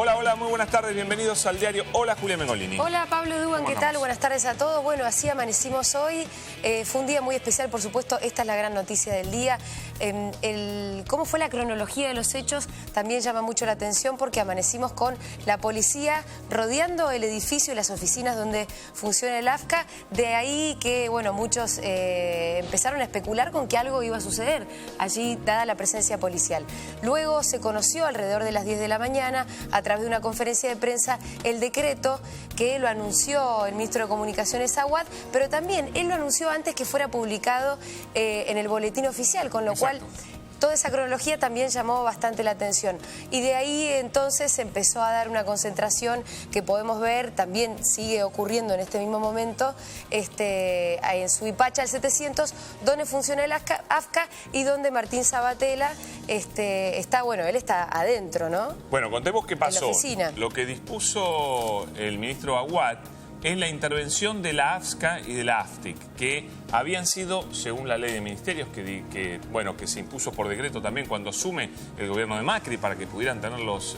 Hola, hola, muy buenas tardes, bienvenidos al diario. Hola, Julia Mengolini. Hola, Pablo Dugan, ¿qué tal? Buenas tardes a todos. Bueno, así amanecimos hoy. Fue un día muy especial, por supuesto, esta es la gran noticia del día. Cómo fue la cronología de los hechos también llama mucho la atención porque amanecimos con la policía rodeando el edificio y las oficinas donde funciona el AFCA. De ahí que, bueno, muchos empezaron a especular con que algo iba a suceder allí, dada la presencia policial. Luego se conoció alrededor de las 10 de la mañana, a través de una conferencia de prensa, el decreto que lo anunció el ministro de Comunicaciones, Aguad, pero también él lo anunció antes que fuera publicado en el boletín oficial, con lo cual toda esa cronología también llamó bastante la atención. Y de ahí entonces se empezó a dar una concentración que podemos ver, también sigue ocurriendo en este mismo momento, en Suipacha, el 700, donde funciona el AFCA y donde Martín Sabatella está, bueno, él está adentro, ¿no? Bueno, contemos qué pasó. En la oficina. Lo que dispuso el ministro Aguad es la intervención de la AFSCA y de la AFTIC, que habían sido, según la ley de ministerios, que se impuso por decreto también cuando asume el gobierno de Macri para que pudieran tener los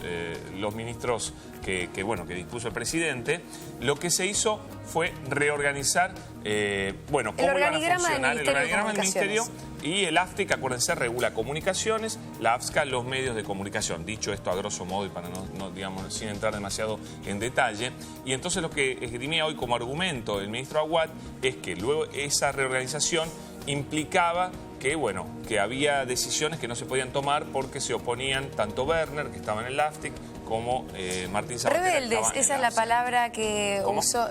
ministros que dispuso el presidente. Lo que se hizo fue reorganizar cómo iban a funcionar el organigrama del ministerio. Y el AFTIC, acuérdense, regula comunicaciones, la AFSCA los medios de comunicación. Dicho esto a grosso modo y para no digamos, sin entrar demasiado en detalle. Y entonces lo que esgrimía hoy como argumento el ministro Aguad es que luego esa reorganización implicaba que había decisiones que no se podían tomar porque se oponían tanto Werner, que estaba en el AFTIC, como Martín Sabatella. Rebeldes, esa es la palabra que usó,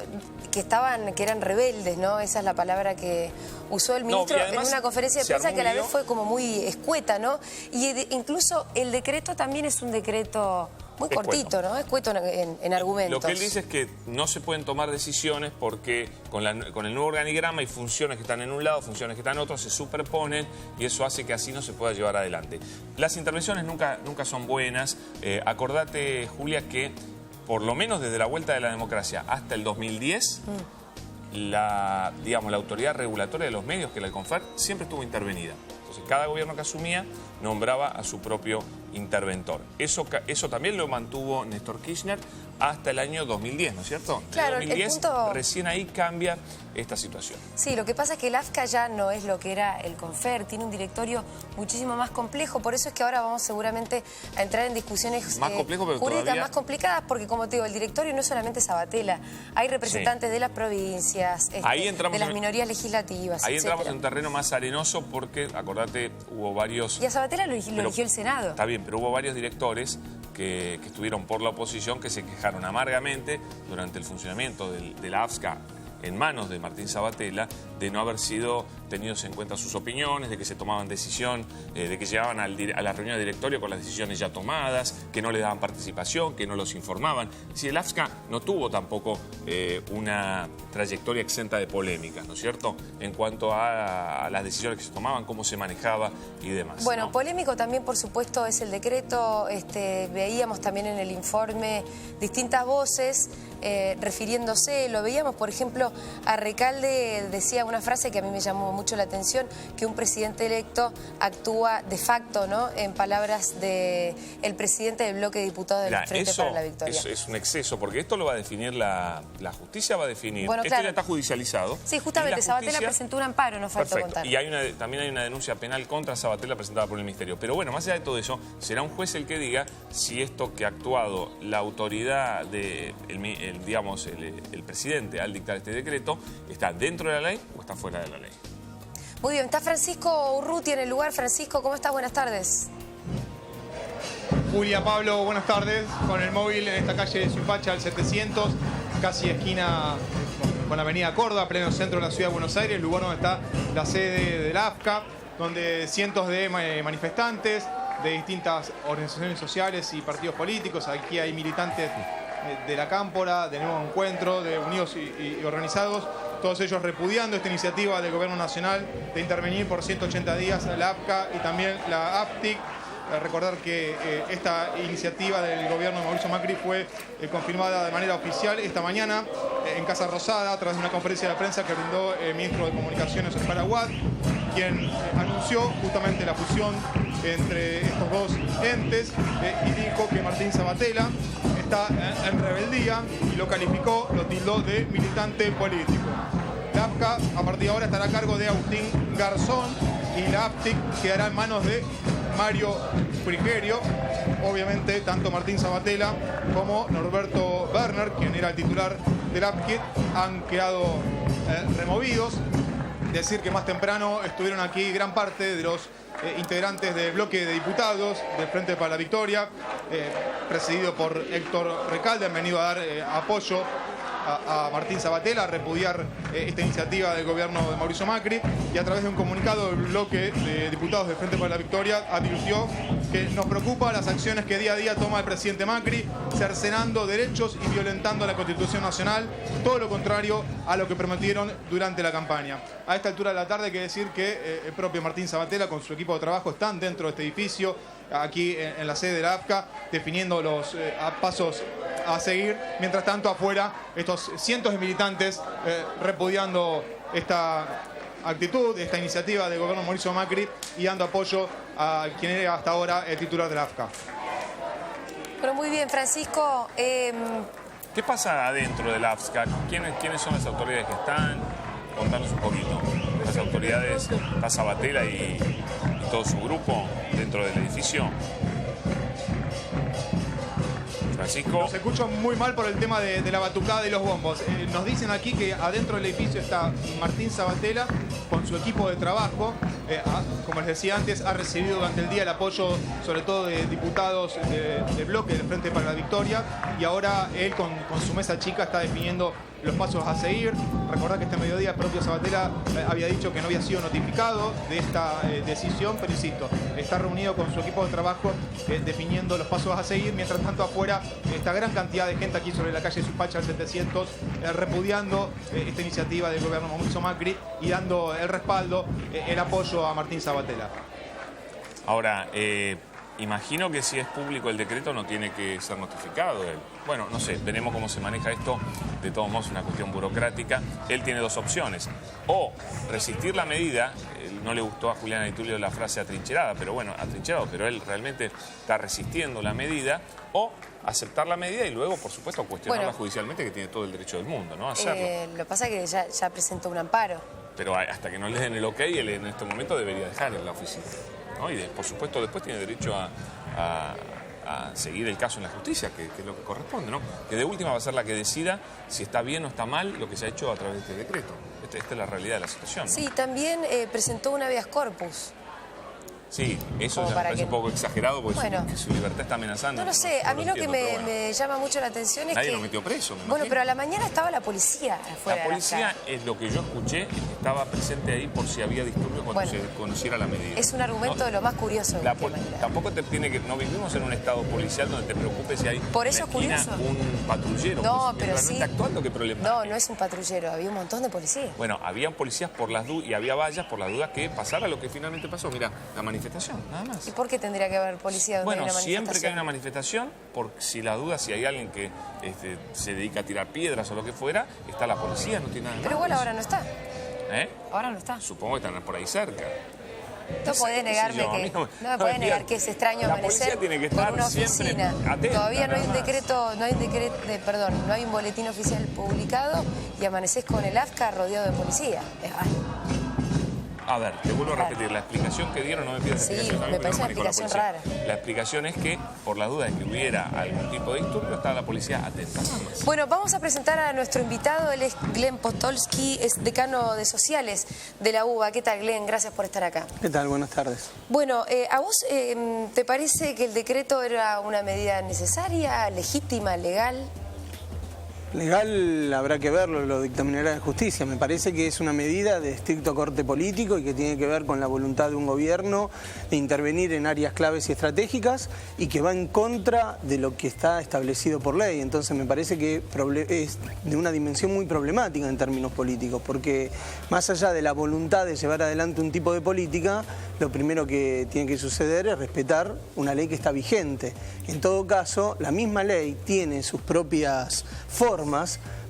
que eran rebeldes, ¿no? Esa es la palabra que usó el ministro en una conferencia de prensa que a la vez fue como muy escueta, ¿no? Y incluso el decreto también es un decreto muy cortito, ¿no? Escueto en argumentos. Lo que él dice es que no se pueden tomar decisiones porque con el nuevo organigrama hay funciones que están en un lado, funciones que están en otro, se superponen y eso hace que así no se pueda llevar adelante. Las intervenciones nunca son buenas. Acordate, Julia, que por lo menos desde la vuelta de la democracia hasta el 2010... La autoridad regulatoria de los medios, que es la CONFER, siempre estuvo intervenida. Entonces, cada gobierno que asumía nombraba a su propio interventor. Eso también lo mantuvo Néstor Kirchner hasta el año 2010, ¿no es cierto? Claro, en 2010 recién ahí cambia esta situación. Sí, lo que pasa es que el AFCA ya no es lo que era el CONFER, tiene un directorio muchísimo más complejo, por eso es que ahora vamos seguramente a entrar en discusiones jurídicas más complicadas, porque como te digo, el directorio no es solamente Sabatella, hay representantes de las provincias, de las minorías legislativas, Ahí entramos en un terreno más arenoso porque, acordate, hubo varios... Y a Sabatella lo eligió el Senado. Está bien, pero hubo varios directores que estuvieron por la oposición que se quejaron amargamente durante el funcionamiento de la AFSCA en manos de Martín Sabatella, de no haber sido tenidos en cuenta sus opiniones, de que se tomaban decisión, de que llegaban a la reunión de directorio con las decisiones ya tomadas, que no le daban participación, que no los informaban. Si el AFSCA no tuvo tampoco una trayectoria exenta de polémicas, ¿no es cierto?, en cuanto a las decisiones que se tomaban, cómo se manejaba y demás. Bueno, ¿no? Polémico también, por supuesto, es el decreto. Veíamos también en el informe distintas voces refiriéndose, lo veíamos, por ejemplo, a Recalde decía una frase que a mí me llamó mucho la atención, que un presidente electo actúa de facto, ¿no?, en palabras del presidente del bloque de diputados del Frente para la Victoria. Es un exceso, porque esto lo va a definir la justicia, va a definir. Bueno, esto ya está judicializado. Sí, justamente, Sabatella presentó un amparo, nos falta contar. Y también hay una denuncia penal contra Sabatella presentada por el Ministerio. Pero bueno, más allá de todo eso, será un juez el que diga si esto que ha actuado la autoridad el presidente al dictar este decreto está dentro de la ley o está fuera de la ley. Muy bien, está Francisco Urruti en el lugar. Francisco, ¿cómo estás? Buenas tardes. Julia, Pablo, buenas tardes. Con el móvil en esta calle de Suipacha, al 700, casi esquina con la avenida Córdoba, pleno centro de la ciudad de Buenos Aires, el lugar donde está la sede del AFCA, donde cientos de manifestantes de distintas organizaciones sociales y partidos políticos, aquí hay militantes de la Cámpora, de Nuevo Encuentro, de Unidos y Organizados, todos ellos repudiando esta iniciativa del Gobierno Nacional de intervenir por 180 días a la AFCA y también la AFTIC. Recordar que esta iniciativa del gobierno de Mauricio Macri fue confirmada de manera oficial esta mañana en Casa Rosada a través de una conferencia de prensa que brindó el ministro de Comunicaciones, Oscar Aguad, quien anunció justamente la fusión entre estos dos entes y dijo que Martín Sabatella está en rebeldía y lo calificó, lo tildó de militante político. La AFCA a partir de ahora estará a cargo de Agustín Garzón y la AFTIC quedará en manos de Mario Frigerio. Obviamente tanto Martín Sabatella como Norberto Werner, quien era el titular del AFTIC, han quedado removidos. Decir que más temprano estuvieron aquí gran parte de los integrantes del bloque de diputados del Frente para la Victoria, presidido por Héctor Recalde, han venido a dar apoyo a Martín Sabatella, a repudiar esta iniciativa del gobierno de Mauricio Macri, y a través de un comunicado del bloque de diputados del Frente para la Victoria advirtió que nos preocupa las acciones que día a día toma el presidente Macri, cercenando derechos y violentando la Constitución Nacional, todo lo contrario a lo que prometieron durante la campaña. A esta altura de la tarde hay que decir que el propio Martín Sabatella con su equipo de trabajo están dentro de este edificio, aquí en la sede de la AFCA, definiendo los pasos a seguir. Mientras tanto, afuera, estos cientos de militantes repudiando esta actitud, esta iniciativa del gobierno de Mauricio Macri y dando apoyo a quien era hasta ahora el titular de la AFCA. Bueno, muy bien, Francisco. ¿Qué pasa adentro de la AFCA? ¿Quiénes son las autoridades que están? Contanos un poquito. Las autoridades, está Sabatella y todo su grupo dentro del edificio. Francisco. Nos escuchan muy mal por el tema de la batucada y los bombos. Nos dicen aquí que adentro del edificio está Martín Sabatella con su equipo de trabajo. Como les decía antes, ha recibido durante el día el apoyo sobre todo de diputados de bloque del Frente para la Victoria, y ahora él con su mesa chica está definiendo los pasos a seguir. Recordad que este mediodía el propio Sabatella había dicho que no había sido notificado de esta decisión, pero insisto, está reunido con su equipo de trabajo definiendo los pasos a seguir. Mientras tanto, afuera esta gran cantidad de gente aquí sobre la calle Supacha al 700 repudiando esta iniciativa del gobierno de Mauricio Macri y dando el respaldo, el apoyo a Martín Sabatella. Ahora, imagino que si es público el decreto no tiene que ser notificado él. Bueno, no sé, veremos cómo se maneja esto. De todos modos, es una cuestión burocrática. Él tiene dos opciones. O resistir la medida. No le gustó a Julián Aitulio la frase atrincherada, pero bueno, atrincherado, pero él realmente está resistiendo la medida. O aceptar la medida y luego, por supuesto, cuestionarla judicialmente, que tiene todo el derecho del mundo, ¿no? A hacerlo. Lo que pasa es que ya presentó un amparo. Pero hasta que no le den el ok, él en este momento debería dejar en la oficina, ¿no? Y por supuesto después tiene derecho a seguir el caso en la justicia, que es lo que corresponde, ¿no? Que de última va a ser la que decida si está bien o está mal lo que se ha hecho a través de este decreto. Esta es la realidad de la situación, ¿no? Sí, también presentó un habeas corpus. Sí, eso ya me parece un poco exagerado porque que su libertad está amenazando. No lo sé, a mí lo que me llama mucho la atención es que... Nadie lo metió preso, me imagino. Bueno, pero a la mañana estaba la policía afuera. La policía, es lo que yo escuché, estaba presente ahí por si había disturbios cuando se conociera la medida. Es un argumento de lo más curioso. Tampoco te tiene que... No vivimos en un estado policial donde te preocupes si hay por eso en la esquina un patrullero. No, pues, pero no sí. está actuando, ¿qué problema? No, no es un patrullero, había un montón de policías. Bueno, habían policías por las dudas y había vallas por las dudas que pasara lo que finalmente pasó. Mira, la manifestación, nada más. ¿Y por qué tendría que haber policía donde hay una manifestación? Siempre que hay una manifestación, por si la duda, si hay alguien que se dedica a tirar piedras o lo que fuera, está la policía, no tiene nada más. Pero igual ahora no está. ¿Eh? Ahora no está. Supongo que están por ahí cerca. No podés negarme que... No me podés negar que es extraño amanecer por una oficina. Todavía no hay un decreto, no hay un boletín oficial publicado y amanecés con el AFCA rodeado de policía. Es raro. A ver, te vuelvo a repetir, la explicación que dieron, no me pidas explicación. Sí, me parece una explicación rara. La explicación es que, por la duda de que hubiera algún tipo de disturbio, estaba la policía atenta. Bueno, vamos a presentar a nuestro invitado, él es Glenn Postolsky, es decano de Sociales de la UBA. ¿Qué tal, Glenn? Gracias por estar acá. ¿Qué tal? Buenas tardes. Bueno, ¿a vos te parece que el decreto era una medida necesaria, legítima, legal? Legal habrá que verlo, lo dictaminará la justicia. Me parece que es una medida de estricto corte político y que tiene que ver con la voluntad de un gobierno de intervenir en áreas claves y estratégicas y que va en contra de lo que está establecido por ley. Entonces me parece que es de una dimensión muy problemática en términos políticos, porque más allá de la voluntad de llevar adelante un tipo de política, lo primero que tiene que suceder es respetar una ley que está vigente. En todo caso, la misma ley tiene sus propias formas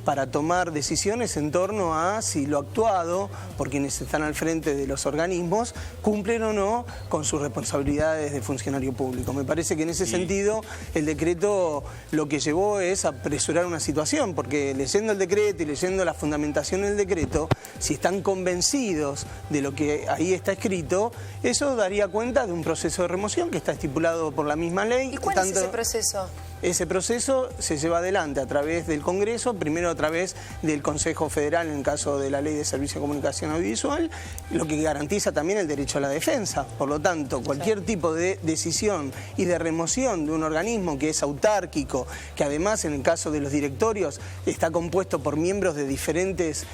para tomar decisiones en torno a si lo actuado por quienes están al frente de los organismos cumplen o no con sus responsabilidades de funcionario público. Me parece que en ese sentido el decreto lo que llevó es apresurar una situación, porque leyendo el decreto y leyendo la fundamentación del decreto, si están convencidos de lo que ahí está escrito, eso daría cuenta de un proceso de remoción que está estipulado por la misma ley. ¿Y cuál es ese proceso? Ese proceso se lleva adelante a través del Congreso, primero a través del Consejo Federal en el caso de la Ley de Servicio de Comunicación Audiovisual, lo que garantiza también el derecho a la defensa. Por lo tanto, cualquier tipo de decisión y de remoción de un organismo que es autárquico, que además en el caso de los directorios está compuesto por miembros de diferentes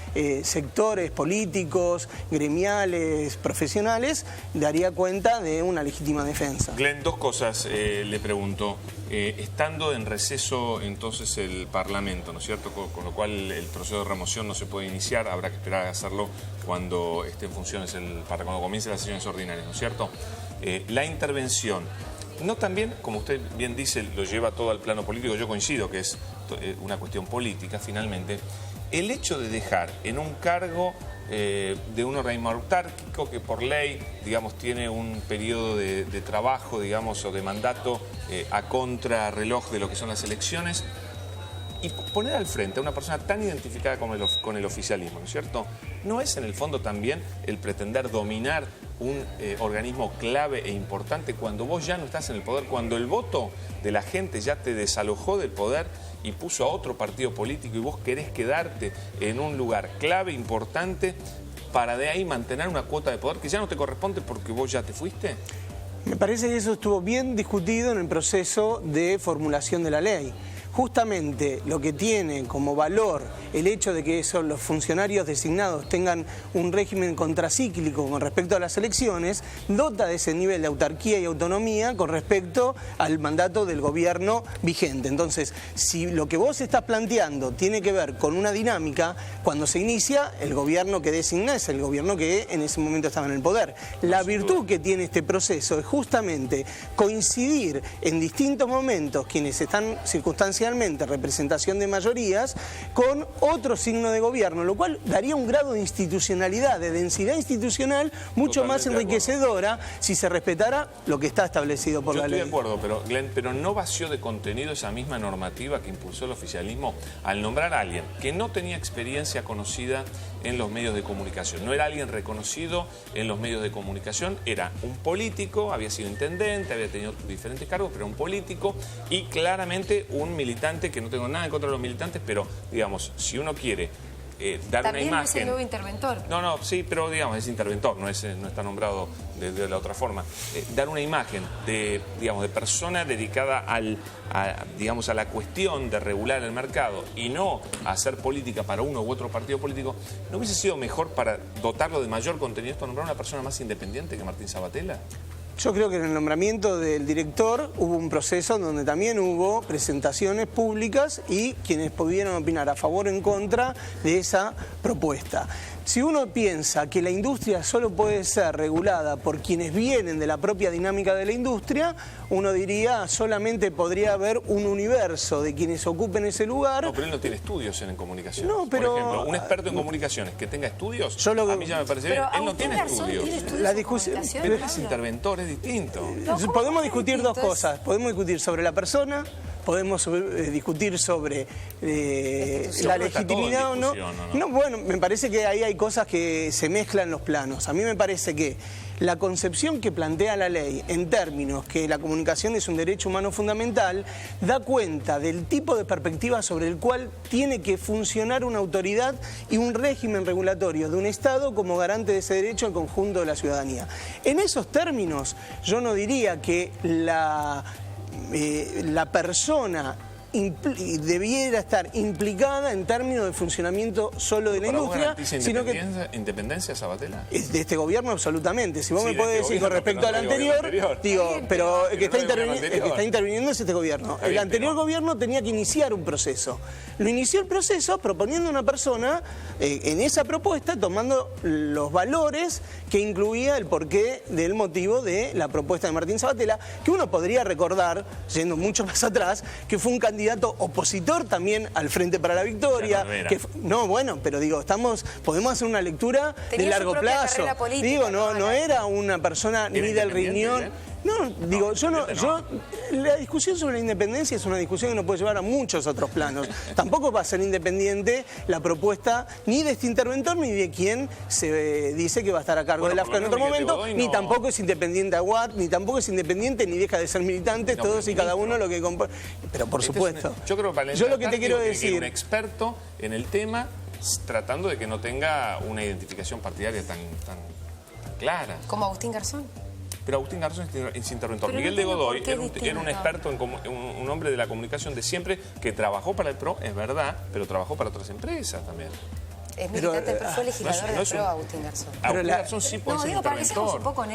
sectores políticos, gremiales, profesionales, daría cuenta de una legítima defensa. Glenn, dos cosas le pregunto. Estando en receso entonces el Parlamento, ¿no es cierto? Con lo cual el proceso de remoción no se puede iniciar, habrá que esperar a hacerlo cuando esté en funciones, para cuando comiencen las sesiones ordinarias, ¿no es cierto? La intervención, no también, como usted bien dice, lo lleva todo al plano político, yo coincido que es una cuestión política finalmente, el hecho de dejar en un cargo de un organismo autárquico que por ley, digamos, tiene un periodo de trabajo, digamos, o de mandato a contrarreloj de lo que son las elecciones, y poner al frente a una persona tan identificada con el oficialismo, ¿no es cierto? ¿No es en el fondo también el pretender dominar un organismo clave e importante cuando vos ya no estás en el poder, cuando el voto de la gente ya te desalojó del poder y puso a otro partido político y vos querés quedarte en un lugar clave, importante, para de ahí mantener una cuota de poder que ya no te corresponde porque vos ya te fuiste? Me parece que eso estuvo bien discutido en el proceso de formulación de la ley. Justamente lo que tiene como valor el hecho de que los funcionarios designados tengan un régimen contracíclico con respecto a las elecciones, dota de ese nivel de autarquía y autonomía con respecto al mandato del gobierno vigente. Entonces, si lo que vos estás planteando tiene que ver con una dinámica, cuando se inicia, el gobierno que designa es el gobierno que en ese momento estaba en el poder. La virtud que tiene este proceso es justamente coincidir en distintos momentos quienes están circunstancialmente representación de mayorías con otro signo de gobierno, lo cual daría un grado de institucionalidad, de densidad institucional mucho más enriquecedora si se respetara lo que está establecido por la ley. Yo estoy de acuerdo, pero Glenn, pero no vació de contenido esa misma normativa que impulsó el oficialismo al nombrar a alguien que no tenía experiencia conocida en los medios de comunicación, no era alguien reconocido en los medios de comunicación, era un político, había sido intendente, había tenido diferentes cargos, pero un político y claramente un militante, que no tengo nada en contra de los militantes, pero digamos, si uno quiere dar también una imagen... es el nuevo interventor. No, sí, pero digamos, es interventor, no está nombrado de la otra forma. Dar una imagen de persona dedicada a la cuestión de regular el mercado y no a hacer política para uno u otro partido político, ¿no hubiese sido mejor para dotarlo de mayor contenido esto, nombrar a una persona más independiente que Martín Sabatella? Yo creo que en el nombramiento del director hubo un proceso donde también hubo presentaciones públicas y quienes pudieron opinar a favor o en contra de esa propuesta. Si uno piensa que la industria solo puede ser regulada por quienes vienen de la propia dinámica de la industria, uno diría solamente podría haber un universo de quienes ocupen ese lugar. No, pero él no tiene estudios en comunicación. No, pero... Por ejemplo, un experto en comunicaciones que tenga estudios, a mí ya me parece bien. Él no tiene estudios. La discusión, pero es interventor, es distinto. Podemos discutir dos cosas. Podemos discutir sobre la persona, podemos discutir sobre la legitimidad o no. No, bueno, me parece que ahí hay cosas que se mezclan los planos. A mí me parece que la concepción que plantea la ley en términos que la comunicación es un derecho humano fundamental da cuenta del tipo de perspectiva sobre el cual tiene que funcionar una autoridad y un régimen regulatorio de un Estado como garante de ese derecho al conjunto de la ciudadanía. En esos términos, yo no diría que la persona debiera estar implicada en términos de funcionamiento solo de la industria, sino que independencia Sabatella de este gobierno absolutamente. Si vos me podés decir con respecto al anterior, digo, pero el que está interviniendo es este gobierno. El anterior gobierno tenía que iniciar un proceso. Lo inició el proceso proponiendo una persona en esa propuesta, tomando los valores que incluía el porqué del motivo de la propuesta de Martín Sabatella, que uno podría recordar, yendo mucho más atrás, que fue un candidato candidato opositor también al Frente para la Victoria. No, bueno, pero digo, podemos hacer una lectura de largo plazo. Digo, no era una persona ni del riñón. No, digo, la discusión sobre la independencia es una discusión que nos puede llevar a muchos otros planos. Tampoco va a ser independiente la propuesta ni de este interventor ni de quien se dice que va a estar a cargo del AFCA en otro momento, ni tampoco es independiente Aguad, ni tampoco es independiente ni deja de ser militantes, todos y cada uno lo que compone. Pero por supuesto. Yo creo que lo que te quiero decir, un experto en el tema, tratando de que no tenga una identificación partidaria tan clara. Como Agustín Garzón. Pero Agustín Garzón es interventor. Miguel de Godoy era un experto, un hombre de la comunicación de siempre, que trabajó para el PRO, es verdad, pero trabajó para otras empresas también. Es militante, pero fue legislador del PRO, Agustín Garzón. Agustín Garzón sí puede ser interventor. Un poco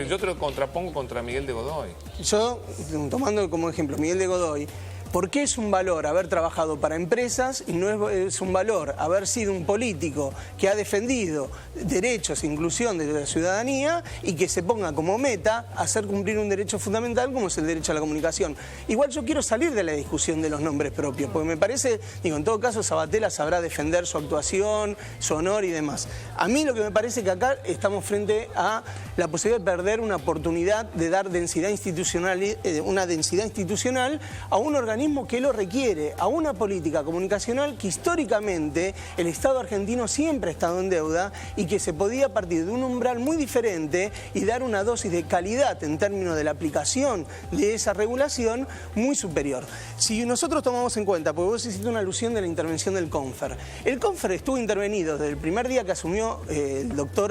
yo te lo contrapongo contra Miguel de Godoy. Yo, tomando como ejemplo Miguel de Godoy, ¿por qué es un valor haber trabajado para empresas y no es un valor haber sido un político que ha defendido derechos e inclusión de la ciudadanía y que se ponga como meta hacer cumplir un derecho fundamental como es el derecho a la comunicación? Igual yo quiero salir de la discusión de los nombres propios, porque me parece, digo, en todo caso Sabatella sabrá defender su actuación, su honor y demás. A mí lo que me parece que acá estamos frente a la posibilidad de perder una oportunidad de dar densidad institucional, una densidad institucional a un organismo que lo requiere, a una política comunicacional que históricamente el Estado argentino siempre ha estado en deuda y que se podía partir de un umbral muy diferente y dar una dosis de calidad en términos de la aplicación de esa regulación muy superior. Si nosotros tomamos en cuenta, porque vos hiciste una alusión de la intervención del CONFER, el CONFER estuvo intervenido desde el primer día que asumió el doctor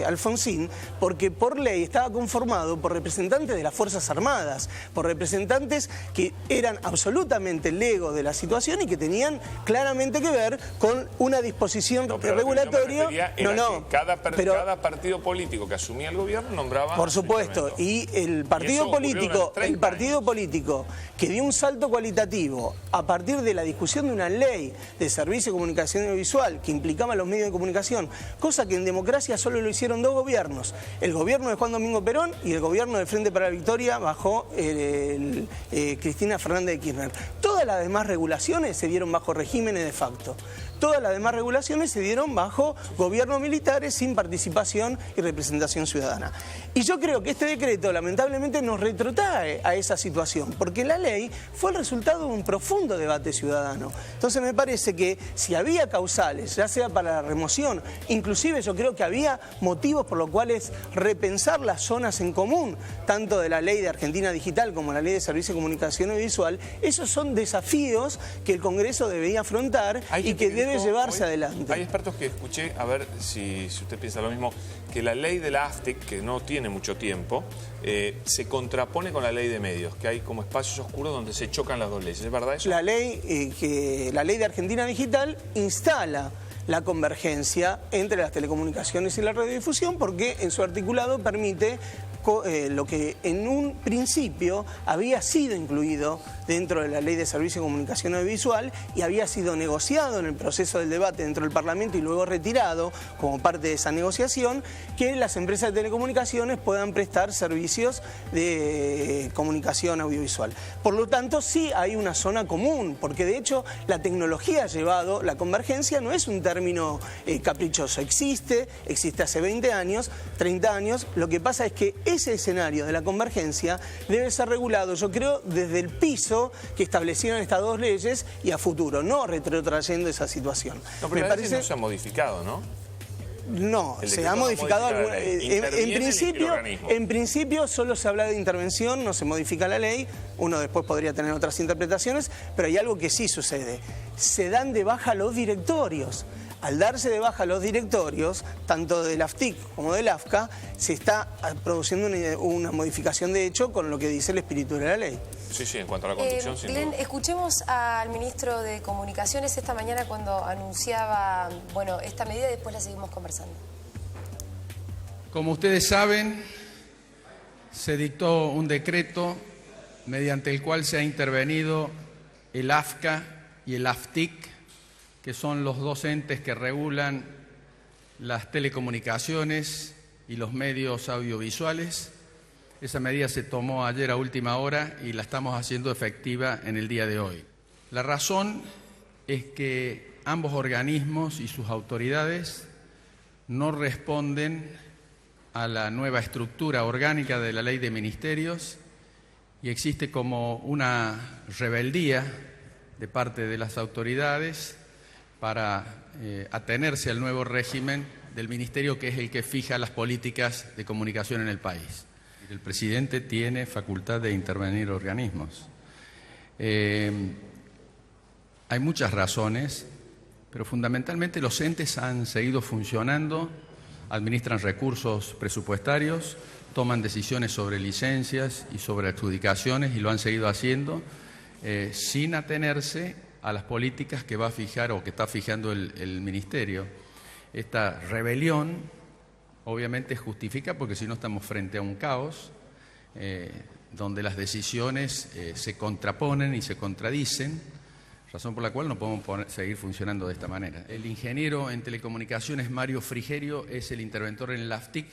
Alfonsín, porque por ley estaba conformado por representantes de las Fuerzas Armadas, por representantes que eran absolutamente legos de la situación y que tenían claramente que ver con una disposición regulatoria. Cada partido político que asumía el gobierno nombraba. Por supuesto, y el partido político que dio un salto cualitativo a partir de la discusión de una ley de servicio de comunicación audiovisual que implicaba a los medios de comunicación, cosa que en democracia solo lo hicieron dos gobiernos, el gobierno de Juan Domingo Perón y el gobierno del Frente para la Victoria bajo Cristina Fernández de Kirchner. Todas las demás regulaciones se dieron bajo regímenes de facto. Todas las demás regulaciones se dieron bajo gobiernos militares sin participación y representación ciudadana. Y yo creo que este decreto lamentablemente nos retrotrae a esa situación, porque la ley fue el resultado de un profundo debate ciudadano. Entonces me parece que si había causales, ya sea para la remoción, inclusive yo creo que había motivos por los cuales repensar las zonas en común, tanto de la ley de Argentina Digital como la ley de Servicio de Comunicación Audiovisual, esos son desafíos que el Congreso debería afrontar y que debe llevarse adelante. Hay expertos que escuché, a ver si usted piensa lo mismo, que la ley de la AFTIC, que no tiene mucho tiempo, se contrapone con la ley de medios, que hay como espacios oscuros donde se chocan las dos leyes. ¿Es verdad eso? La ley de Argentina Digital instala la convergencia entre las telecomunicaciones y la radiodifusión porque en su articulado permite lo que en un principio había sido incluido dentro de la Ley de Servicio de Comunicación Audiovisual y había sido negociado en el proceso del debate dentro del Parlamento y luego retirado como parte de esa negociación, que las empresas de telecomunicaciones puedan prestar servicios de comunicación audiovisual. Por lo tanto, sí hay una zona común, porque de hecho la tecnología ha llevado, la convergencia no es un término caprichoso, existe hace 20 años, 30 años, lo que pasa es que ese escenario de la convergencia debe ser regulado, yo creo, desde el piso que establecieron estas dos leyes y a futuro, no retrotrayendo esa situación. No, pero me parece que no se ha modificado, ¿no? No, se ha modificado. En principio solo se habla de intervención, no se modifica la ley, uno después podría tener otras interpretaciones, pero hay algo que sí sucede, se dan de baja los directorios. Al darse de baja los directorios, tanto del AFTIC como del AFCA, se está produciendo una modificación de hecho con lo que dice el espíritu de la ley. Sí, en cuanto a la conducción, sin duda. Escuchemos al ministro de Comunicaciones esta mañana cuando anunciaba, esta medida y después la seguimos conversando. Como ustedes saben, se dictó un decreto mediante el cual se ha intervenido el AFCA y el AFTIC, que son los dos entes que regulan las telecomunicaciones y los medios audiovisuales. Esa medida se tomó ayer a última hora y la estamos haciendo efectiva en el día de hoy. La razón es que ambos organismos y sus autoridades no responden a la nueva estructura orgánica de la Ley de Ministerios y existe como una rebeldía de parte de las autoridades para atenerse al nuevo régimen del Ministerio, que es el que fija las políticas de comunicación en el país. El presidente tiene facultad de intervenir organismos. Hay muchas razones, pero fundamentalmente los entes han seguido funcionando, administran recursos presupuestarios, toman decisiones sobre licencias y sobre adjudicaciones y lo han seguido haciendo sin atenerse a las políticas que va a fijar o que está fijando el Ministerio. Esta rebelión obviamente justifica porque si no estamos frente a un caos donde las decisiones se contraponen y se contradicen, razón por la cual no podemos seguir funcionando de esta manera. El ingeniero en telecomunicaciones Mario Frigerio es el interventor en el AFTIC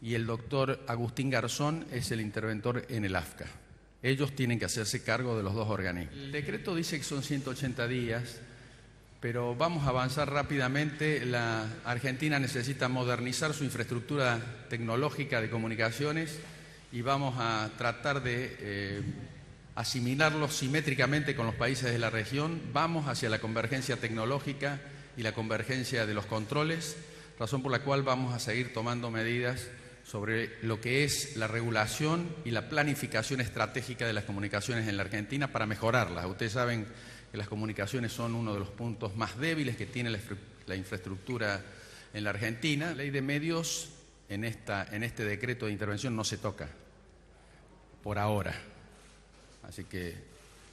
y el doctor Agustín Garzón es el interventor en el AFCA. Ellos tienen que hacerse cargo de los dos organismos. El decreto dice que son 180 días, pero vamos a avanzar rápidamente. La Argentina necesita modernizar su infraestructura tecnológica de comunicaciones y vamos a tratar de asimilarlos simétricamente con los países de la región. Vamos hacia la convergencia tecnológica y la convergencia de los controles, razón por la cual vamos a seguir tomando medidas sobre lo que es la regulación y la planificación estratégica de las comunicaciones en la Argentina para mejorarlas. Ustedes saben que las comunicaciones son uno de los puntos más débiles que tiene la infraestructura en la Argentina. La ley de medios en este decreto de intervención no se toca, por ahora. Así que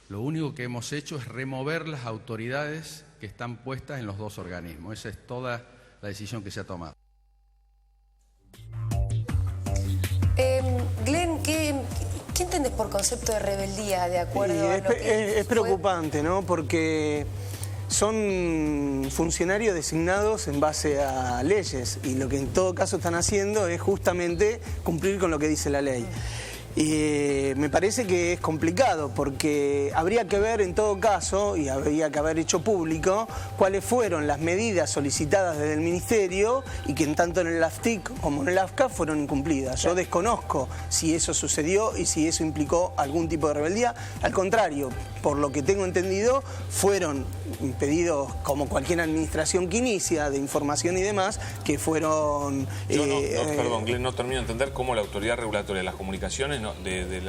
lo único que hemos hecho es remover las autoridades que están puestas en los dos organismos. Esa es toda la decisión que se ha tomado. Glenn, ¿qué entendés por concepto de rebeldía de acuerdo a lo que es preocupante, ¿no? Porque son funcionarios designados en base a leyes y lo que en todo caso están haciendo es justamente cumplir con lo que dice la ley. Y me parece que es complicado porque habría que ver en todo caso, y habría que haber hecho público, cuáles fueron las medidas solicitadas desde el Ministerio y que tanto en el AFTIC como en el AFCA fueron incumplidas. Yo desconozco si eso sucedió y si eso implicó algún tipo de rebeldía. Al contrario, por lo que tengo entendido, fueron pedidos como cualquier administración que inicia de información y demás, que fueron... Perdón, Glenn, no termino de entender cómo la autoridad regulatoria de las comunicaciones de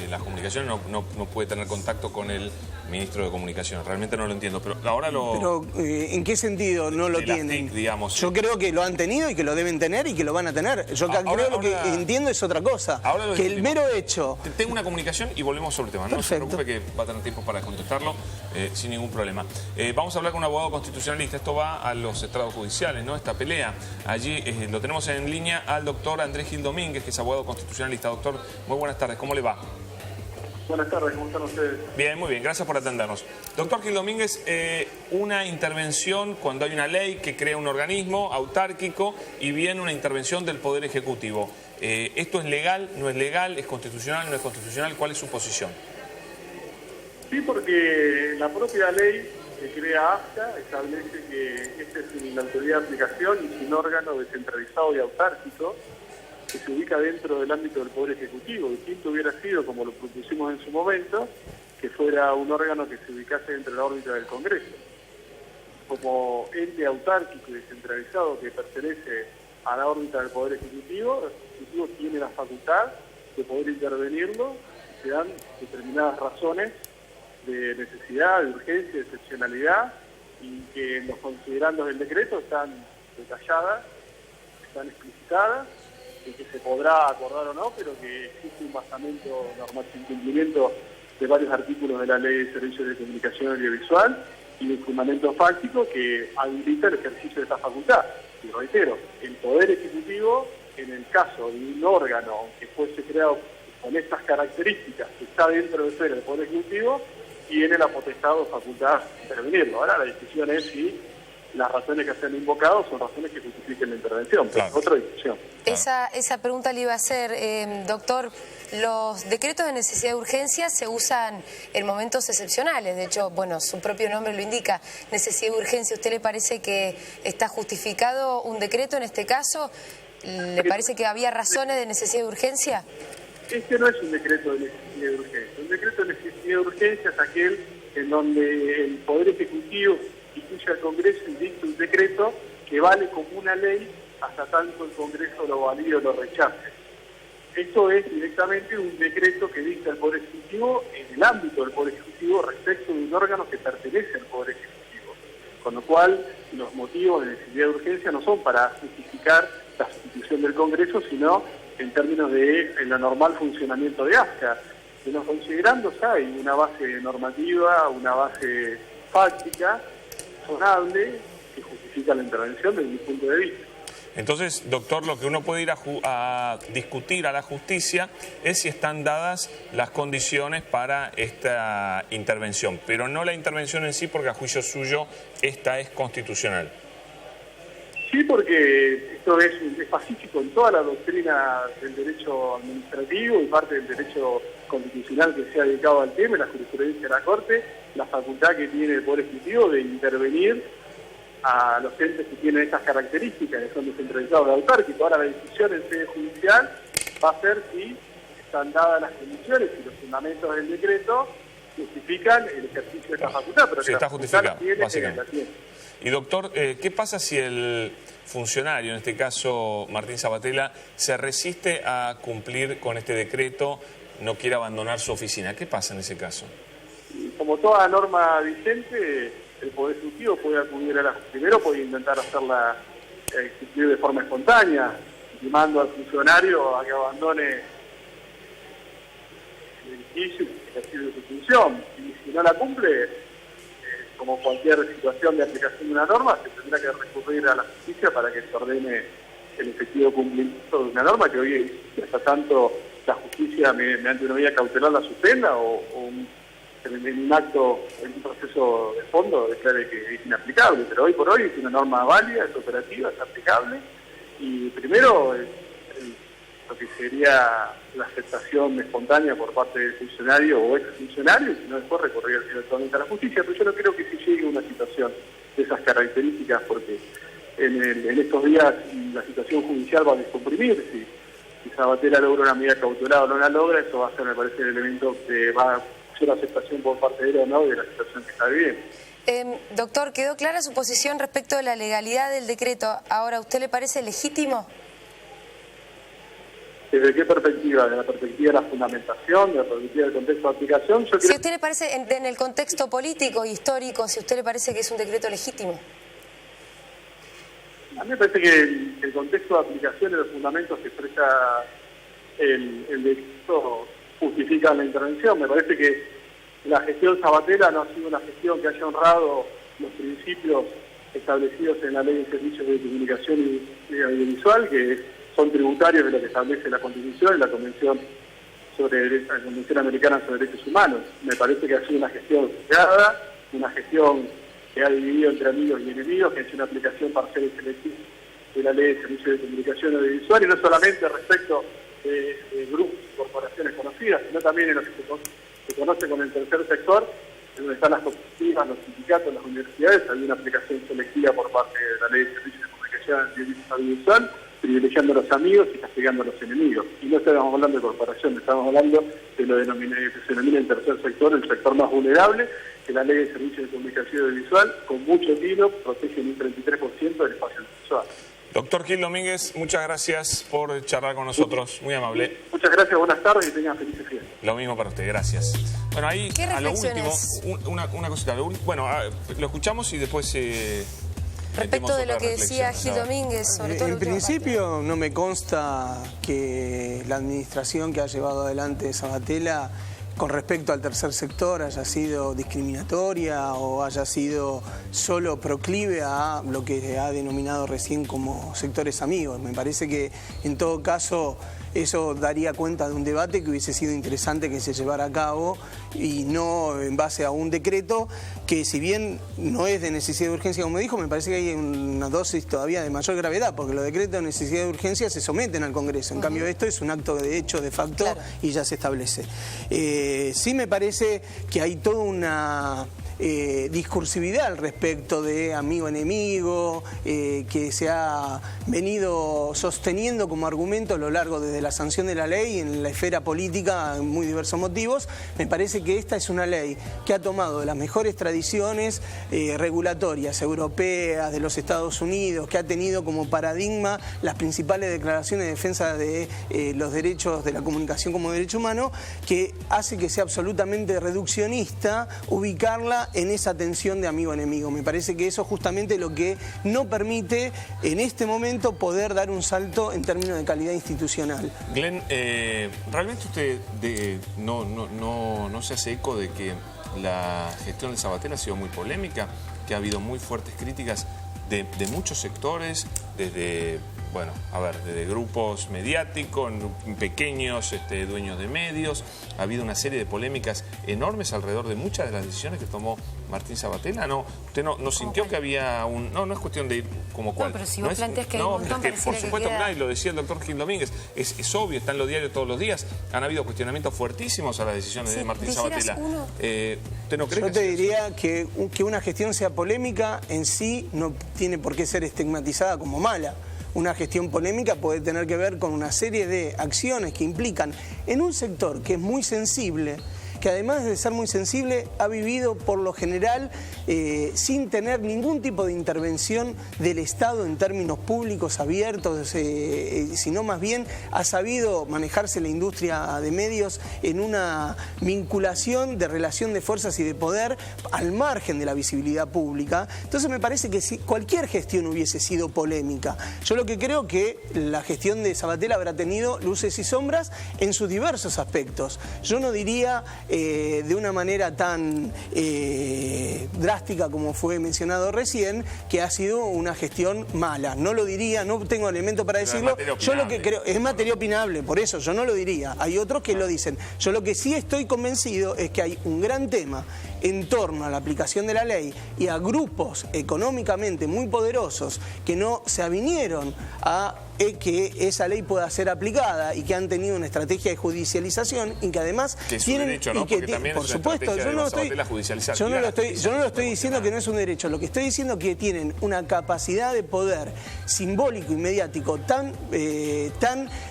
las comunicaciones no puede tener contacto con el ministro de Comunicaciones. Realmente no lo entiendo, pero ahora lo... Pero, ¿en qué sentido no lo tienen? TIC, digamos. Yo creo que lo han tenido y que lo deben tener y que lo van a tener. Yo creo lo que entiendo es otra cosa. Que el mero hecho... Tengo una comunicación y volvemos sobre el tema. No se preocupe que va a tener tiempo para contestarlo sin ningún problema. Vamos a hablar con un abogado constitucionalista. Esto va a los estrados judiciales, ¿no? Esta pelea. Allí lo tenemos en línea al doctor Andrés Gil Domínguez, que es abogado constitucionalista. Doctor, muy buenas tardes. ¿Cómo le va? Buenas tardes, ¿cómo están ustedes? Bien, muy bien, gracias por atendernos. Doctor Gil Domínguez, una intervención cuando hay una ley que crea un organismo autárquico y viene una intervención del Poder Ejecutivo. ¿Esto es legal, no es legal, es constitucional, no es constitucional? ¿Cuál es su posición? Sí, porque la propia ley que crea AFCA establece que esta es una autoridad de aplicación y es un órgano descentralizado y autárquico que se ubica dentro del ámbito del Poder Ejecutivo. Distinto hubiera sido, como lo propusimos en su momento, que fuera un órgano que se ubicase dentro de la órbita del Congreso. Como ente autárquico y descentralizado que pertenece a la órbita del Poder Ejecutivo, el Ejecutivo tiene la facultad de poder intervenirlo si se dan determinadas razones de necesidad, de urgencia, de excepcionalidad, y que en los considerandos del decreto están detalladas, están explicitadas, y que se podrá acordar o no, pero que existe un basamento normal sin cumplimiento de varios artículos de la Ley de Servicios de Comunicación Audiovisual y de un fundamento fáctico que habilita el ejercicio de esta facultad. Y reitero, el Poder Ejecutivo, en el caso de un órgano que fuese creado con estas características que está dentro de ser el Poder Ejecutivo, tiene la potestad o facultad de intervenirlo. Ahora la decisión es si las razones que se han invocado son razones que justifiquen la intervención, pero Claro. es otra discusión. Esa pregunta le iba a hacer, doctor. Los decretos de necesidad de urgencia se usan en momentos excepcionales. De hecho, bueno, su propio nombre lo indica, necesidad de urgencia. ¿Usted le parece que está justificado un decreto en este caso? ¿Le parece que había razones de necesidad de urgencia? Este no es un decreto de necesidad de urgencia. Un decreto de necesidad de urgencia es aquel en donde el Poder Ejecutivo instituye al Congreso y dicta un decreto que vale como una ley hasta tanto el Congreso lo valide o lo rechace. Esto es directamente un decreto que dicta el Poder Ejecutivo en el ámbito del Poder Ejecutivo respecto de un órgano que pertenece al Poder Ejecutivo. Con lo cual, los motivos de necesidad de urgencia no son para justificar la sustitución del Congreso, sino en términos de el normal funcionamiento de AFCA. En los considerandos hay una base normativa, una base fáctica, razonable, que justifica la intervención desde mi punto de vista. Entonces, doctor, lo que uno puede ir a discutir a la justicia es si están dadas las condiciones para esta intervención, pero no la intervención en sí, porque a juicio suyo esta es constitucional. Sí, porque esto es pacífico en toda la doctrina del derecho administrativo y parte del derecho constitucional que se ha dedicado al tema, la jurisprudencia de la Corte, la facultad que tiene el Poder Ejecutivo de intervenir a los entes que tienen estas características, que son descentralizados de autárquicos. Ahora la decisión en sede judicial va a ser si están dadas las condiciones y los fundamentos del decreto justifican el ejercicio de esta facultad. Pero Sí, que está la facultad justificado, tiene, básicamente. la tiene. Y doctor, ¿qué pasa si el funcionario, en este caso Martín Sabatella, se resiste a cumplir con este decreto, no quiere abandonar su oficina? ¿Qué pasa en ese caso? Como toda norma vigente, el Poder Ejecutivo puede acudir a la... Primero puede intentar hacerla cumplir de forma espontánea, llamando al funcionario a que abandone el edificio y ejercicio de su función. Y si no la cumple, como cualquier situación de aplicación de una norma, se tendrá que recurrir a la justicia para que se ordene el efectivo cumplimiento de una norma que hoy, hasta tanto la justicia mediante una medida cautelar la suspenda o en un acto, en un proceso de fondo, declare que es inaplicable. Pero hoy por hoy es una norma válida, es operativa, es aplicable. Y primero, lo que sería la aceptación espontánea por parte del funcionario o exfuncionario, y si no, después recurrir directamente a la justicia. Pero yo no creo que se llegue a una situación de esas características, porque en estos días la situación judicial va a descomprimir. Si Sabatella logra una medida cautelar o no la logra, eso va a ser, me parece, el elemento que va a ser la aceptación por parte de él o no de la situación que está viviendo. Doctor, ¿quedó clara su posición respecto de la legalidad del decreto? Ahora, ¿a usted le parece legítimo? ¿Desde qué perspectiva? ¿De la perspectiva de la fundamentación, de la perspectiva del contexto de aplicación? Yo Si creo... a usted le parece, en el contexto político, histórico, si a usted le parece que es un decreto legítimo. A mí me parece que el contexto de aplicación de los fundamentos que expresa el decreto justifica la intervención. Me parece que la gestión Sabatella no ha sido una gestión que haya honrado los principios establecidos en la Ley de Servicios de Comunicación y Audiovisual, que son tributarios de lo que establece la Constitución y la Convención Americana sobre Derechos Humanos. Me parece que ha sido una gestión cerrada, una gestión que ha dividido entre amigos y enemigos, que ha hecho una aplicación parcial y selectiva de la Ley de Servicios de Comunicación Audiovisual, y no solamente respecto de grupos y corporaciones conocidas, sino también en lo que se conoce con el tercer sector, en donde están las cooperativas, los sindicatos, las universidades. Hay una aplicación selectiva por parte de la Ley de Servicios de Comunicación Audiovisual, privilegiando a los amigos y castigando a los enemigos. Y no estamos hablando de corporación, estamos hablando de lo que se denomina el tercer sector, el sector más vulnerable, que la Ley de Servicios de Comunicación Audiovisual, con mucho tino, protege en un 33% del espacio audiovisual. Doctor Gil Domínguez, muchas gracias por charlar con nosotros, muy amable. Muchas gracias, buenas tardes y tengan felices fiestas. Lo mismo para usted, gracias. Bueno, ahí ¿Qué a lo último, reflexiones? una cosita. Bueno, lo escuchamos y después... Respecto de lo que decía Gil Domínguez, sobre todo... En principio no me consta que la administración que ha llevado adelante Sabatella con respecto al tercer sector haya sido discriminatoria o haya sido solo proclive a lo que ha denominado recién como sectores amigos. Me parece que en todo caso eso daría cuenta de un debate que hubiese sido interesante que se llevara a cabo y no en base a un decreto que, si bien no es de necesidad de urgencia como dijo, me parece que hay una dosis todavía de mayor gravedad, porque los decretos de necesidad de urgencia se someten al Congreso. En cambio, esto es un acto de hecho, de facto, claro, y ya se establece. Sí me parece que hay toda una discursividad al respecto de amigo-enemigo, que se ha venido sosteniendo como argumento a lo largo desde la sanción de la ley en la esfera política en muy diversos motivos. Me parece que esta es una ley que ha tomado las mejores tradiciones regulatorias europeas, de los Estados Unidos, que ha tenido como paradigma las principales declaraciones de defensa de los derechos de la comunicación como derecho humano, que hace que sea absolutamente reduccionista ubicarla en esa tensión de amigo-enemigo. Me parece que eso es justamente lo que no permite en este momento poder dar un salto en términos de calidad institucional. Glenn, ¿realmente usted no se hace eco de que la gestión de Sabatel ha sido muy polémica, que ha habido muy fuertes críticas de muchos sectores, desde... Bueno, a ver, desde grupos mediáticos, pequeños dueños de medios, ha habido una serie de polémicas enormes alrededor de muchas de las decisiones que tomó Martín Sabatella? ¿No? ¿Usted no sintió que había un...? No es cuestión de ir como cual. No, pero si vos planteas que hay un montón, es que por supuesto que queda... lo decía el doctor Gil Domínguez, es obvio, está en los diarios todos los días, han habido cuestionamientos fuertísimos a las decisiones de Martín Sabatella. ¿Usted no cree Yo te diría que una gestión sea polémica en sí no tiene por qué ser estigmatizada como mala. Una gestión polémica puede tener que ver con una serie de acciones que implican en un sector que es muy sensible, que además de ser muy sensible ha vivido por lo general sin tener ningún tipo de intervención del Estado en términos públicos abiertos, sino más bien ha sabido manejarse la industria de medios en una vinculación de relación de fuerzas y de poder al margen de la visibilidad pública. Entonces me parece que si cualquier gestión hubiese sido polémica. Yo lo que creo que la gestión de Sabatella habrá tenido luces y sombras en sus diversos aspectos. Yo no diría de una manera tan drástica como fue mencionado recién, que ha sido una gestión mala. No lo diría, no tengo elemento para decirlo. Yo lo que creo, es materia opinable, por eso yo no lo diría. Hay otros que lo dicen. Yo lo que sí estoy convencido es que hay un gran tema en torno a la aplicación de la ley y a grupos económicamente muy poderosos que no se avinieron a que esa ley pueda ser aplicada y que han tenido una estrategia de judicialización y que además que es tienen un derecho, ¿no? Porque también por supuesto, yo no lo estoy diciendo que no es un derecho, lo que estoy diciendo es que tienen una capacidad de poder simbólico y mediático tan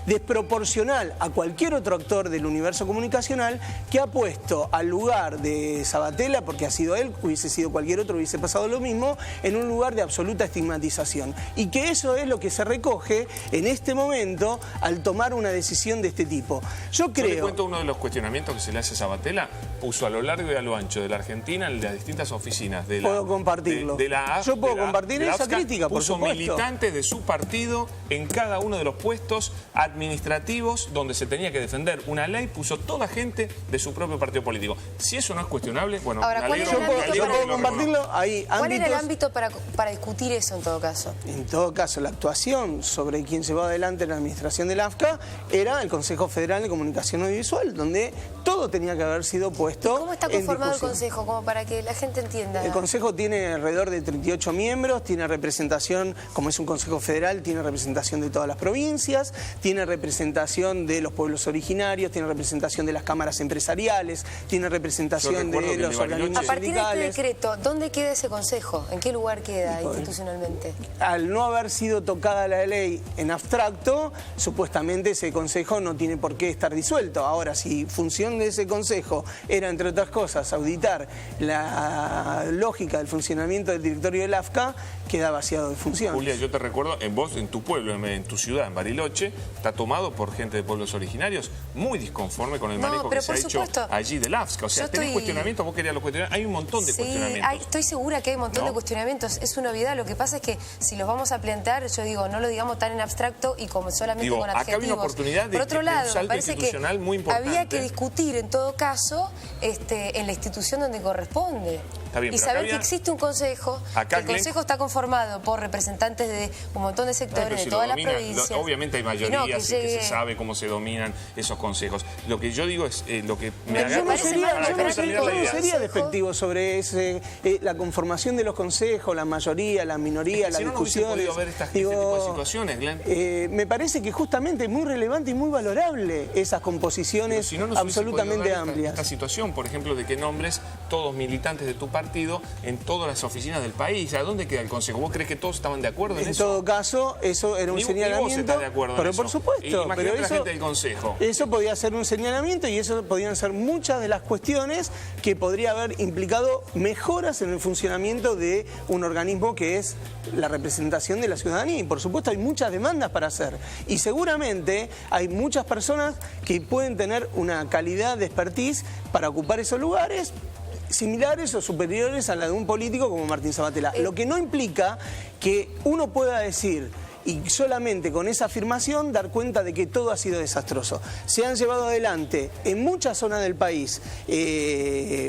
desproporcional a cualquier otro actor del universo comunicacional, que ha puesto al lugar de Sabatella, porque ha sido él, hubiese sido cualquier otro, hubiese pasado lo mismo, en un lugar de absoluta estigmatización, y que eso es lo que se recoge en este momento al tomar una decisión de este tipo. Yo creo... le cuento uno de los cuestionamientos que se le hace a Sabatella. Puso a lo largo y a lo ancho de la Argentina en las distintas oficinas de la... Puedo compartirlo. Yo puedo compartir esa crítica, por supuesto. Puso militantes de su partido en cada uno de los puestos administrativos donde se tenía que defender una ley, puso toda gente de su propio partido político. Si eso no es cuestionable, bueno... Ahora, yo puedo compartirlo. ¿Cuál era el ámbito para discutir eso en todo caso? En todo caso, la actuación sobre quien llevó adelante la administración del AFCA era el Consejo Federal de Comunicación Audiovisual, donde todo tenía que haber sido puesto. ¿Cómo está conformado el Consejo? Como para que la gente entienda. El Consejo tiene alrededor de 38 miembros, tiene representación, como es un Consejo Federal, tiene representación de todas las provincias, tiene representación de los pueblos originarios, tiene representación de las cámaras empresariales, tiene representación de los organismos sindicales. A partir de este decreto, ¿dónde queda ese Consejo? ¿En qué lugar queda institucionalmente? Al no haber sido tocada la ley en abstracto, supuestamente ese Consejo no tiene por qué estar disuelto. Ahora, si función de ese Consejo era, entre otras cosas, auditar la lógica del funcionamiento del directorio del AFCA, queda vaciado de función. Julia, yo te recuerdo, en tu pueblo, en tu ciudad, en Bariloche, está tomado por gente de pueblos originarios muy disconforme con el manejo que se ha hecho allí del AFCA. O sea, tenés cuestionamientos, vos querías los cuestionamientos, hay un montón de cuestionamientos. Estoy segura que hay un montón de cuestionamientos, es una obviedad. Lo que pasa es que si los vamos a plantear, yo digo, no lo digamos tan en abstracto y como solamente con adjetivos. Acá había una oportunidad de, por otro lado, un salto me parece institucional muy importante. Había que discutir en todo caso en la institución donde corresponde. Está bien, y pero saber acá que existe un consejo, que el consejo está conformado por representantes de un montón de sectores, de todas las provincias. Obviamente hay mayorías y que se sabe cómo se dominan esos consejos. Lo que yo digo es lo que me Yo no agarra... sería despectivo sobre la conformación de los consejos, la mayoría, la minoría, las discusiones. No ver este tipo de situaciones, Glenn. Me parece que justamente es muy relevante y muy valorable esas composiciones absolutamente amplias. Esta situación, por ejemplo, de que nombres todos militantes de tu partido en todas las oficinas del país. ¿A dónde queda el consejo? ¿Vos crees que todos estaban de acuerdo en eso? En todo caso, eso era un señalamiento. Vos estás de acuerdo pero en eso. por supuesto. Pero la gente del consejo. Eso podía ser un señalamiento y eso podían ser muchas de las cuestiones que podría haber implicado mejoras en el funcionamiento de un organismo que es la representación de la ciudadanía. Y por supuesto hay muchas demandas para hacer. Y seguramente hay muchas personas que pueden tener una calidad de expertise para ocupar esos lugares similares o superiores a la de un político como Martín Sabatella. Lo que no implica que uno pueda decir y solamente con esa afirmación dar cuenta de que todo ha sido desastroso. Se han llevado adelante en muchas zonas del país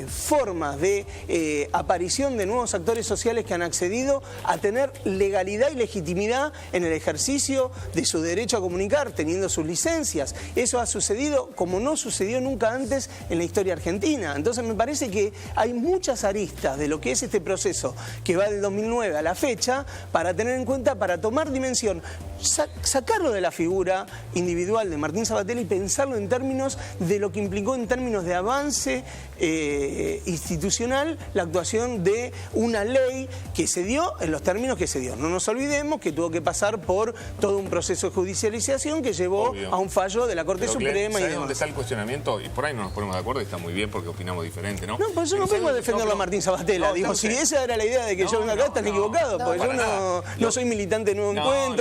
formas de aparición de nuevos actores sociales que han accedido a tener legalidad y legitimidad en el ejercicio de su derecho a comunicar, teniendo sus licencias. Eso ha sucedido como no sucedió nunca antes en la historia argentina. Entonces me parece que hay muchas aristas de lo que es este proceso que va del 2009 a la fecha para tener en cuenta, para tomar dimensión, sacarlo de la figura individual de Martín Sabatella y pensarlo en términos de lo que implicó en términos de avance institucional la actuación de una ley que se dio en los términos que se dio. No nos olvidemos que tuvo que pasar por todo un proceso de judicialización que llevó a un fallo de la Corte Suprema. ¿Sabes dónde está el cuestionamiento? Y por ahí no nos ponemos de acuerdo y está muy bien porque opinamos diferente, ¿no? No, pues yo no vengo a defenderlo a Martín Sabatella. Digo, si esa era la idea de que yo venga acá, están equivocados. Porque yo no soy militante de Nuevo Encuentro.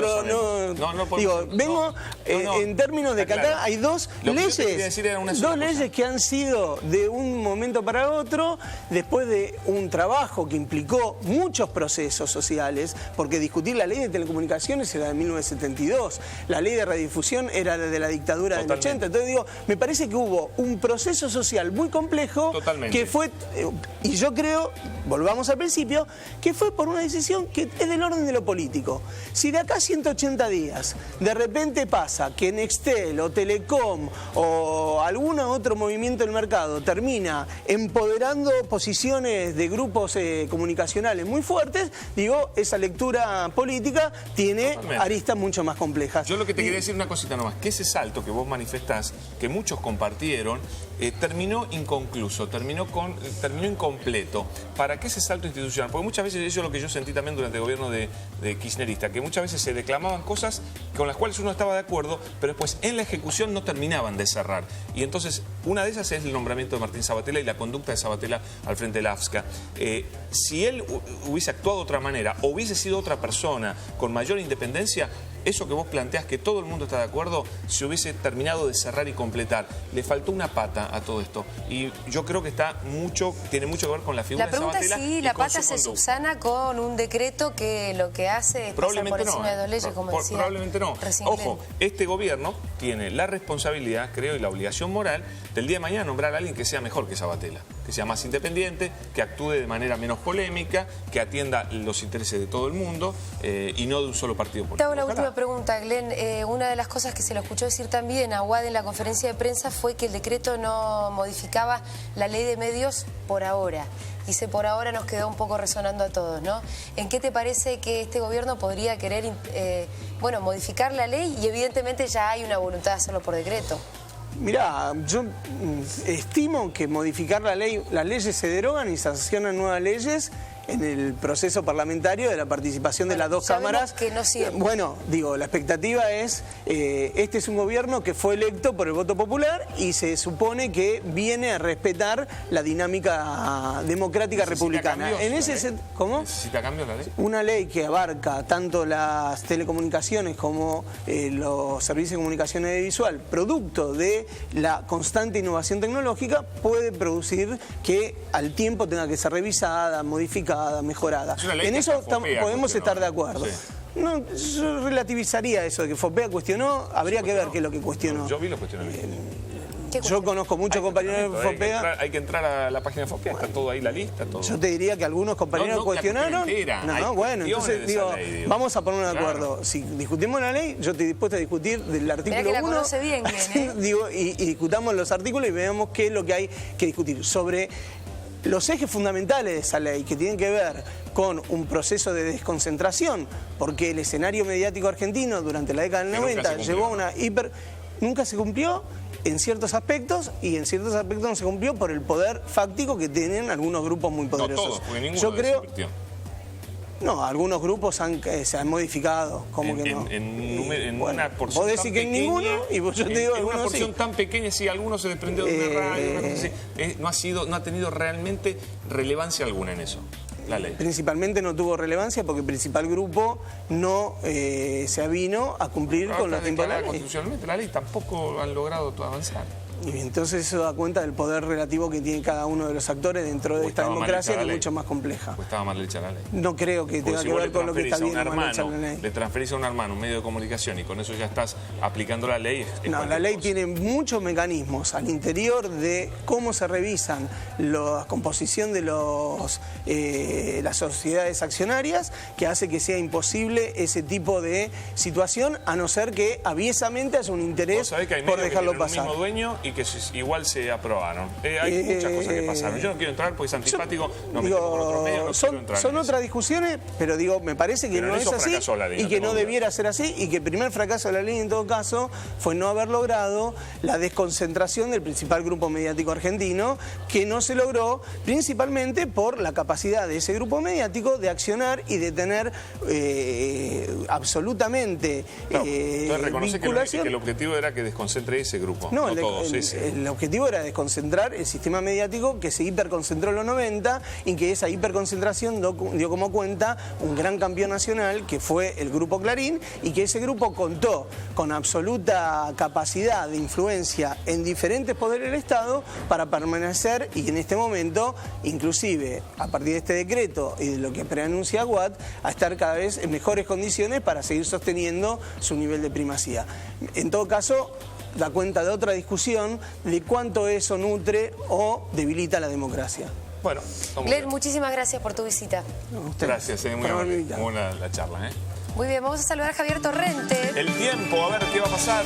Digo, vengo en términos de que acá hay dos leyes que han sido de un momento para otro, después de un trabajo que implicó muchos procesos sociales, porque discutir la ley de telecomunicaciones era de 1972, la ley de radiodifusión era de la dictadura del 80. Entonces digo, me parece que hubo un proceso social muy complejo que fue, y yo creo, volvamos al principio, que fue por una decisión que es del orden de lo político. Si de acá 180 días de repente pasa que Nextel o Telecom o algún otro movimiento del mercado termina empoderando posiciones de grupos comunicacionales muy fuertes, digo, esa lectura política tiene aristas mucho más complejas. Yo lo que te quería decir una cosita nomás, que ese salto que vos manifestás, que muchos compartieron, terminó inconcluso, terminó incompleto. ¿Para qué ese salto institucional? Porque muchas veces, eso es lo que yo sentí también durante el gobierno de kirchnerista, que muchas veces se declamaban cosas con las cuales uno estaba de acuerdo, pero después en la ejecución no terminaban de cerrar. Y entonces, una de esas es el nombramiento de Martín Sabatella y la conducta de Sabatella al frente de la AFSCA. Si él hubiese actuado de otra manera, o hubiese sido otra persona con mayor independencia, eso que vos planteás, que todo el mundo está de acuerdo, se hubiese terminado de cerrar y completar. Le faltó una pata a todo esto. Y yo creo que tiene mucho que ver con la figura de Sabatella. La pregunta es si la pata se subsana con un decreto que lo que hace es pasar por encima de dos leyes, como decía. Probablemente no. Ojo, este gobierno tiene la responsabilidad, creo, y la obligación moral del día de mañana nombrar a alguien que sea mejor que Sabatella, que sea más independiente, que actúe de manera menos polémica, que atienda los intereses de todo el mundo y no de un solo partido político. Te hago la última pregunta, Glenn. Una de las cosas que se lo escuchó decir también a Aguad en la conferencia de prensa fue que el decreto no modificaba la ley de medios por ahora. Dice, por ahora nos quedó un poco resonando a todos, ¿no? ¿En qué te parece que este gobierno podría querer modificar la ley? Y evidentemente ya hay una voluntad de hacerlo por decreto. Mirá, yo estimo que modificar la ley, las leyes se derogan y se sancionan nuevas leyes en el proceso parlamentario de la participación de las dos cámaras. Que no siempre. Bueno, digo, la expectativa es, este es un gobierno que fue electo por el voto popular y se supone que viene a respetar la dinámica democrática republicana. ¿Cómo? ¿Necesita cambios la ley? Una ley que abarca tanto las telecomunicaciones como los servicios de comunicación audiovisual, producto de la constante innovación tecnológica, puede producir que al tiempo tenga que ser revisada, modificada, mejorada. En eso podemos estar de acuerdo. Sí. No, yo relativizaría eso de que Fopea cuestionó, habría que ver qué es lo que cuestionó. Yo vi los cuestionamientos. Yo conozco muchos compañeros de FOPEA. Hay que entrar a la página de FOPEA, está todo ahí la lista, todo. Yo te diría que algunos compañeros cuestionaron. Bueno, entonces digo, vamos a poner un acuerdo. Claro. Si discutimos la ley, yo estoy dispuesto a discutir del artículo 1. La conoce bien, digo, y discutamos los artículos y veamos qué es lo que hay que discutir. Sobre los ejes fundamentales de esa ley, que tienen que ver con un proceso de desconcentración, porque el escenario mediático argentino durante la década del 90 llegó a una nunca se cumplió en ciertos aspectos, y en ciertos aspectos no se cumplió por el poder fáctico que tienen algunos grupos muy poderosos. No todos, porque ninguno yo creo. No, algunos grupos se han modificado, como que no. En una porción vos decís que en ninguno, y yo te digo en una porción sí. tan pequeña, sí, algunos se desprendió de una radio, una cosa así. No ha tenido realmente relevancia alguna en eso, la ley. Principalmente no tuvo relevancia porque el principal grupo no se avino a cumplir con los tiempos de la ley. Constitucionalmente la ley tampoco han logrado avanzar. Y entonces eso da cuenta del poder relativo que tiene cada uno de los actores dentro de esta democracia, que es mucho más compleja. Pues estaba mal hecha la ley. No creo que tenga que ver con lo que está bien o mal hecha la ley. Le transferís a un hermano un medio de comunicación y con eso ya estás aplicando la ley. No, la ley tiene muchos mecanismos al interior de cómo se revisan la composición de las sociedades accionarias, que hace que sea imposible ese tipo de situación, a no ser que aviesamente haya un interés por dejarlo pasar. Mismo dueño y que igual se aprobaron. Hay muchas cosas que pasaron. Yo no quiero entrar porque es antipático, no me meto por otros medios, son otras discusiones, pero digo, me parece que no es así y que no debiera ser así, y que el primer fracaso de la ley en todo caso fue no haber logrado la desconcentración del principal grupo mediático argentino, que no se logró principalmente por la capacidad de ese grupo mediático de accionar y de tener absolutamente entonces reconoce vinculación. Que el objetivo era que desconcentre ese grupo, no todos. El objetivo era desconcentrar el sistema mediático que se hiperconcentró en los 90, y que esa hiperconcentración dio como cuenta un gran campeón nacional que fue el Grupo Clarín, y que ese grupo contó con absoluta capacidad de influencia en diferentes poderes del Estado para permanecer, y en este momento, inclusive a partir de este decreto y de lo que preanuncia Aguad, a estar cada vez en mejores condiciones para seguir sosteniendo su nivel de primacía. En todo caso, da cuenta de otra discusión de cuánto eso nutre o debilita la democracia. Bueno, Glenn, muchísimas gracias por tu visita. Gracias, muy buena la charla. Muy bien, vamos a saludar a Javier Torrente. El tiempo, a ver qué va a pasar.